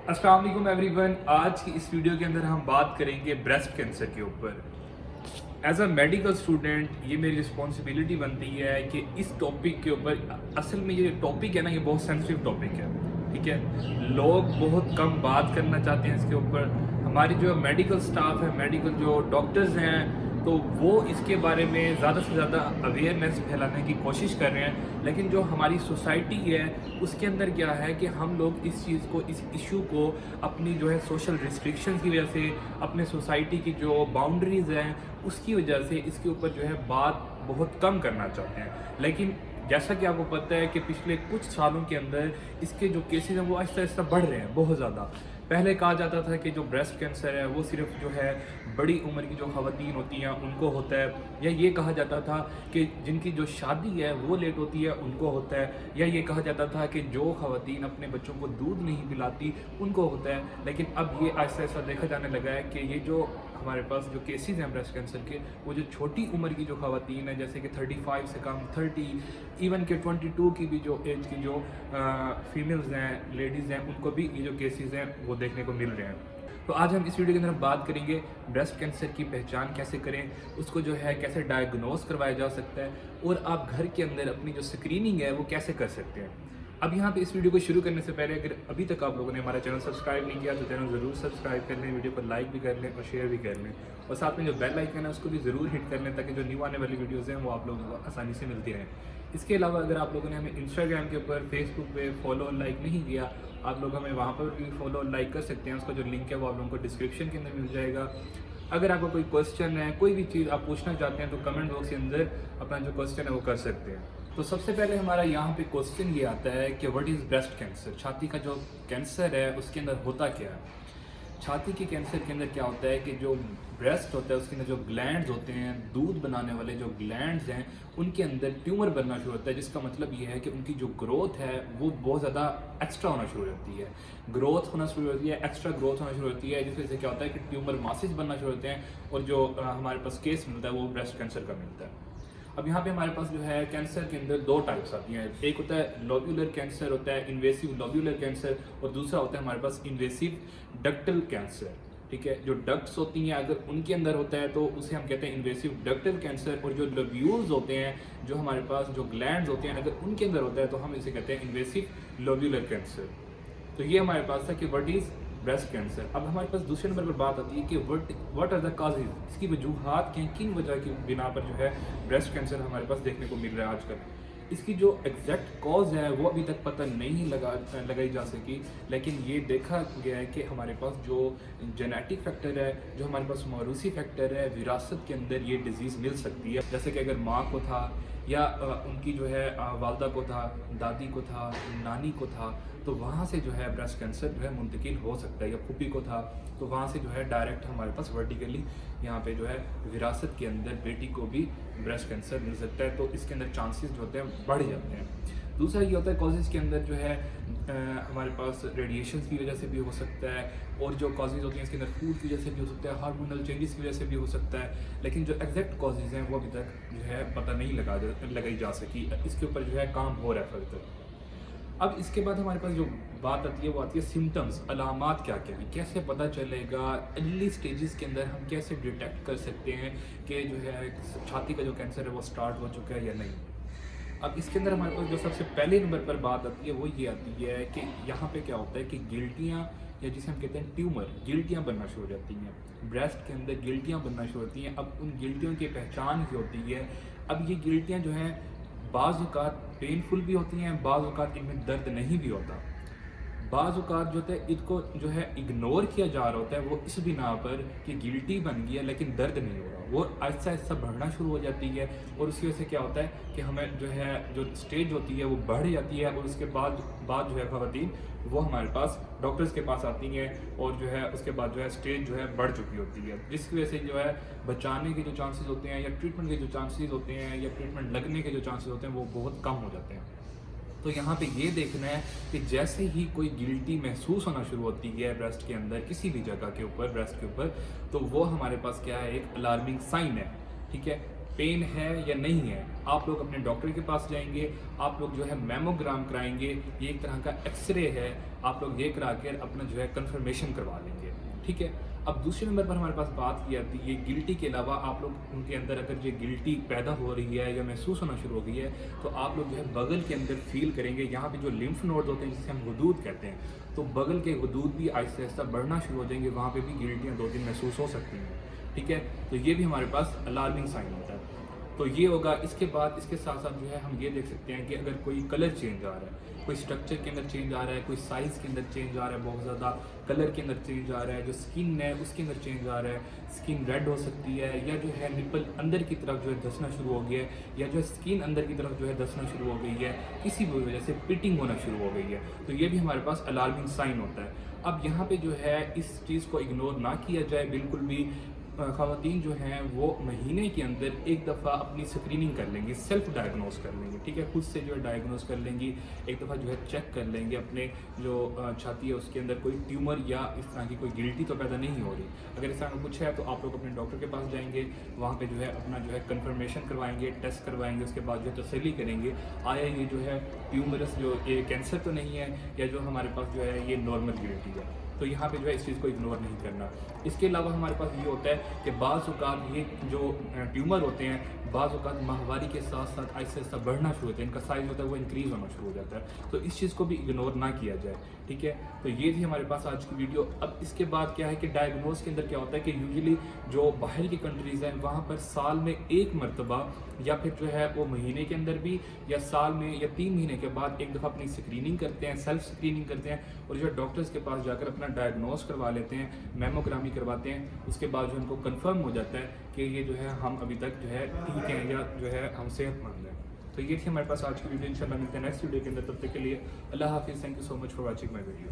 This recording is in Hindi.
अस्सलाम वालेकुम एवरीवन। आज की इस वीडियो के अंदर हम बात करेंगे ब्रेस्ट कैंसर के ऊपर। एज अ मेडिकल स्टूडेंट ये मेरी रिस्पॉन्सिबिलिटी बनती है कि इस टॉपिक के ऊपर, असल में ये टॉपिक है ना, ये बहुत सेंसिटिव टॉपिक है। ठीक है, लोग बहुत कम बात करना चाहते हैं इसके ऊपर। हमारी जो मेडिकल स्टाफ है, मेडिकल जो डॉक्टर्स हैं, तो वो इसके बारे में ज़्यादा से ज़्यादा अवेयरनेस फैलाने की कोशिश कर रहे हैं। लेकिन जो हमारी सोसाइटी है उसके अंदर क्या है कि हम लोग इस चीज़ को, इस इशू को अपनी जो है सोशल रिस्ट्रिक्शंस की वजह से, अपने सोसाइटी की जो बाउंड्रीज़ हैं उसकी वजह से इसके ऊपर जो है बात बहुत कम करना चाहते हैं। लेकिन जैसा कि आपको पता है कि पिछले कुछ सालों के अंदर इसके जो केसेस हैं वो आहिस्ता आहिस्ता बढ़ रहे हैं बहुत ज़्यादा। पहले कहा जाता था कि जो ब्रेस्ट कैंसर है वो सिर्फ जो है बड़ी उम्र की जो ख़वातीन होती हैं उनको होता है, या ये कहा जाता था कि जिनकी जो शादी है वो लेट होती है उनको होता है, या ये कहा जाता था कि जो ख़वातीन अपने बच्चों को दूध नहीं पिलाती उनको होता है। लेकिन अब ये ऐसा ऐसा देखा जाने लगा है कि ये जो हमारे पास जो केसेस हैं ब्रेस्ट कैंसर के, वो जो छोटी उम्र की जो ख़वातीन है, जैसे कि 35 से कम, 30, इवन के 22 की भी जो एज की जो फीमेल्स हैं, लेडीज़ हैं, उनको भी ये जो केसेस हैं वो देखने को मिल रहे हैं। तो आज हम इस वीडियो के अंदर बात करेंगे ब्रेस्ट कैंसर की पहचान कैसे करें, उसको जो है कैसे डायग्नोस करवाया जा सकता है, और आप घर के अंदर अपनी जो स्क्रीनिंग है वो कैसे कर सकते हैं। अब यहाँ पे इस वीडियो को शुरू करने से पहले अगर अभी तक आप लोगों ने हमारा चैनल सब्सक्राइब नहीं किया तो चैनल ज़रूर सब्सक्राइब कर लें, वीडियो को लाइक भी कर लें और शेयर भी कर लें, और साथ में जो बेल आइकन है उसको भी ज़रूर हिट कर लें ताकि जो न्यू आने वाली वीडियोज़ हैं वो आप लोगों को आसानी से मिलती रहें। इसके अलावा अगर आप लोगों ने हमें इंस्टाग्राम के ऊपर, फेसबुक पे फॉलो और लाइक नहीं किया, आप लोग हमें वहाँ पर भी फॉलो और लाइक कर सकते हैं। उसका जो लिंक है वो आप लोगों को डिस्क्रिप्शन के अंदर मिल जाएगा। अगर आपका कोई क्वेश्चन है, कोई भी चीज़ आप पूछना चाहते हैं, तो कमेंट बॉक्स के अंदर अपना जो क्वेश्चन है वो कर सकते हैं। तो सबसे पहले हमारा यहाँ पे क्वेश्चन ये आता है कि व्हाट इज़ ब्रेस्ट कैंसर। छाती का जो कैंसर है उसके अंदर होता क्या है। छाती के कैंसर के अंदर क्या होता है कि जो ब्रेस्ट होता है उसके अंदर जो ग्लैंड्स होते हैं, दूध बनाने वाले जो ग्लैंड्स हैं, उनके अंदर ट्यूमर बनना शुरू होता है, जिसका मतलब ये है कि उनकी जो ग्रोथ है वो बहुत ज़्यादा एक्स्ट्रा होना शुरू हो जाती है। ग्रोथ होना शुरू होती है, एक्स्ट्रा ग्रोथ होना शुरू होती है, जिसकी वजह से क्या होता है कि ट्यूमर मासेज बनना शुरू होते हैं, और जो हमारे पास केस मिलता है वो ब्रेस्ट कैंसर का मिलता है। अब यहाँ पे हमारे पास जो है कैंसर के अंदर दो टाइप्स आती हैं। एक होता है लोब्यूलर कैंसर, होता है इन्वेसिव लोब्यूलर कैंसर, और दूसरा होता है हमारे पास इन्वेसिव डक्टल कैंसर। ठीक है, जो डक्ट्स होती हैं अगर उनके अंदर होता है तो उसे हम कहते हैं इन्वेसिव डक्टल कैंसर, और जो लोब्यूल्स होते हैं, जो हमारे पास जो ग्लैंड्स होते हैं, अगर उनके अंदर होता है तो हम इसे कहते हैं इन्वेसिव लोब्यूलर कैंसर। तो ये हमारे पास था कि व्हाट इज़ ब्रेस्ट कैंसर। अब हमारे पास दूसरे नंबर पर बात आती है कि व्हाट आर द काजेज, इसकी वजूहत क्या हैं, किन वजह की बिना पर जो है ब्रेस्ट कैंसर हमारे पास देखने को मिल रहा है आजकल। इसकी जो एग्जैक्ट कॉज है वो अभी तक पता नहीं लगाई जा सकी, लेकिन ये देखा गया है कि हमारे पास जो जेनेटिक फैक्टर है, जो हमारे पास मौरूसी फैक्टर है, विरासत के अंदर ये डिजीज़ मिल सकती है। जैसे कि अगर माँ को था, या उनकी जो है वालदा को था, दादी को था, नानी को था, तो वहाँ से जो है ब्रेस्ट कैंसर जो है मुंतकिल हो सकता है, या फूफी को था तो वहाँ से जो है डायरेक्ट हमारे पास वर्टिकली यहाँ पे जो है विरासत के अंदर बेटी को भी ब्रेस्ट कैंसर मिल सकता है। तो इसके अंदर चांसेस जो होते हैं बढ़ जाते हैं। दूसरा ये होता है कॉजेज़ के अंदर जो है हमारे पास रेडिएशन की वजह से भी हो सकता है, और जो कॉजेज़ होती हैं इसके अंदर फूड की वजह से भी हो सकता है, हार्मोनल चेंजेस की वजह से भी हो सकता है। लेकिन जो एग्जैक्ट कॉजेज़ हैं वो अभी तक जो है पता नहीं लगाई जा सकी। इसके ऊपर जो है काम हो रहा है फर्दर। अब इसके बाद हमारे पास जो बात आती है वो आती है सिम्टम्स, अलामात क्या क्या हैं, कैसे पता चलेगा, अर्ली स्टेजेस के अंदर हम कैसे डिटेक्ट कर सकते हैं कि जो है छाती का जो कैंसर है वो स्टार्ट हो चुका है या नहीं। अब इसके अंदर हमारे पास जो सबसे पहले नंबर पर बात आती है वो ये आती है कि यहाँ पे क्या होता है कि गिल्टियाँ, या जिसे हम कहते हैं ट्यूमर, गिल्टियाँ बनना शुरू हो जाती हैं ब्रेस्ट के अंदर, गिल्टियाँ बनना शुरू होती हैं। अब उन गिल्टियों की पहचान की होती है। अब ये गिल्टियाँ जो हैं बाज़ औक़ात पेनफुल भी होती हैं, बाज़ औक़ात इनमें दर्द नहीं भी होता, बाज़ औक़ात जो होता है इसको जो है इग्नोर किया जा रहा होता है, वो इस बिना पर कि गिल्टी बन गई है लेकिन दर्द नहीं हो रहा, वो आहिस्ता आहिस्ता बढ़ना शुरू हो जाती है। और उसकी वजह से क्या होता है कि हमें जो है जो स्टेज होती है वो बढ़ जाती है, और उसके बाद जो है ख़वातीन वो हमारे पास डॉक्टर्स के पास आती हैं, और जो है उसके बाद जो है स्टेज जो है बढ़ चुकी होती है, जिसकी वजह से जो है बचाने के जो चांसेस होते हैं, या ट्रीटमेंट के जो चांसेस होते हैं, या ट्रीटमेंट लगने के जो चांसेस होते हैं वो बहुत कम हो जाते हैं। तो यहाँ पे ये देखना है कि जैसे ही कोई गिल्टी महसूस होना शुरू होती है ब्रेस्ट के अंदर, किसी भी जगह के ऊपर, ब्रेस्ट के ऊपर, तो वो हमारे पास क्या है, एक अलार्मिंग साइन है। ठीक है, पेन है या नहीं है, आप लोग अपने डॉक्टर के पास जाएंगे, आप लोग जो है मैमोग्राम कराएंगे, ये एक तरह का एक्सरे है, आप लोग ये करा कर अपना जो है कंफर्मेशन करवा लेंगे, ठीक है। अब दूसरे नंबर पर हमारे पास बात की जाती है गिल्टी के अलावा आप लोग उनके अंदर अगर ये गिल्टी पैदा हो रही है या महसूस होना शुरू हो गई है, तो आप लोग जो है बगल के अंदर फील करेंगे, यहाँ पे जो लिम्फ नोड होते हैं जिसे हम हुदूद कहते हैं, तो बगल के हुदूद भी आहिस्ता आहिस्ता बढ़ना शुरू हो जाएंगे, वहाँ पे भी गिल्टियाँ 2-3 महसूस हो सकती हैं, ठीक है। तो ये भी हमारे पास अलार्मिंग साइन होता है। तो ये होगा। इसके बाद इसके साथ साथ जो है हम ये देख सकते हैं कि अगर कोई कलर चेंज आ रहा है, कोई स्ट्रक्चर के अंदर चेंज आ रहा है, कोई साइज़ के अंदर चेंज आ रहा है, बहुत ज़्यादा कलर के अंदर चेंज आ रहा है, जो स्किन है उसके अंदर चेंज आ रहा है, स्किन रेड हो सकती है, या जो है निपल अंदर की तरफ जो है धंसना शुरू हो गया है, या जो है स्किन अंदर की तरफ जो है धंसना शुरू हो गई है, किसी भी वजह से पिटिंग होना शुरू हो गई है, तो ये भी हमारे पास अलार्मिंग साइन होता है। अब यहाँ पे जो है इस चीज़ को इग्नोर ना किया जाए बिल्कुल भी। ख़वातीन जो हैं वो महीने के अंदर एक दफ़ा अपनी स्क्रीनिंग कर लेंगी, सेल्फ डायग्नोस कर लेंगी, ठीक है, खुद से जो है डायग्नोस कर लेंगी, एक दफ़ा जो है चेक कर लेंगे अपने जो छाती है उसके अंदर कोई ट्यूमर या इस तरह की कोई गिल्टी तो पैदा नहीं हो रही। अगर इस तरह का कुछ है तो आप लोग अपने डॉक्टर के पास जाएंगे, वहाँ पे जो है अपना जो है कंफर्मेशन करवाएंगे, टेस्ट करवाएंगे, उसके बाद जो है तसल्ली करेंगे आया ये जो है ट्यूमरस जो ये कैंसर तो नहीं है, या जो हमारे पास जो है ये नॉर्मल गिल्टी है। तो यहाँ पे जो है इस चीज़ को इग्नोर नहीं करना। इसके अलावा हमारे पास ये होता है कि बाज़ औक़ात ये जो ट्यूमर होते हैं, बाज़ औक़ात माहवारी के साथ साथ आहिस्ता आहिस्ता बढ़ना शुरू होता है, इनका साइज़ होता है वो इंक्रीज़ होना शुरू हो जाता है, तो इस चीज़ को भी इग्नोर ना किया जाए, ठीक है। तो ये थी हमारे पास आज की वीडियो। अब इसके बाद क्या है कि डायग्नोस के अंदर क्या होता है कि यूजुअली जो बाहर की कंट्रीज़ हैं वहाँ पर साल में एक मरतबा या फिर जो है वो महीने के अंदर भी, या साल में या 3 महीने के बाद एक दफ़ा अपनी स्क्रीनिंग करते हैं, सेल्फ स्क्रीनिंग करते हैं, और जो है डॉक्टर्स के पास जाकर अपना डायग्नोस करवा लेते हैं, मैमोग्रामी करवाते हैं। उसके बाद जो उनको कंफर्म हो जाता है कि ये जो है हम अभी तक जो है ठीक हैं या जो है हम सेहतमंद हैं। तो ये थी हमारे पास आज की वीडियो। इंशाल्लाह मिलते हैं नेक्स्ट वीडियो के अंदर, तब तक के लिए अल्लाह हाफिज़। Thank you so much for watching my video.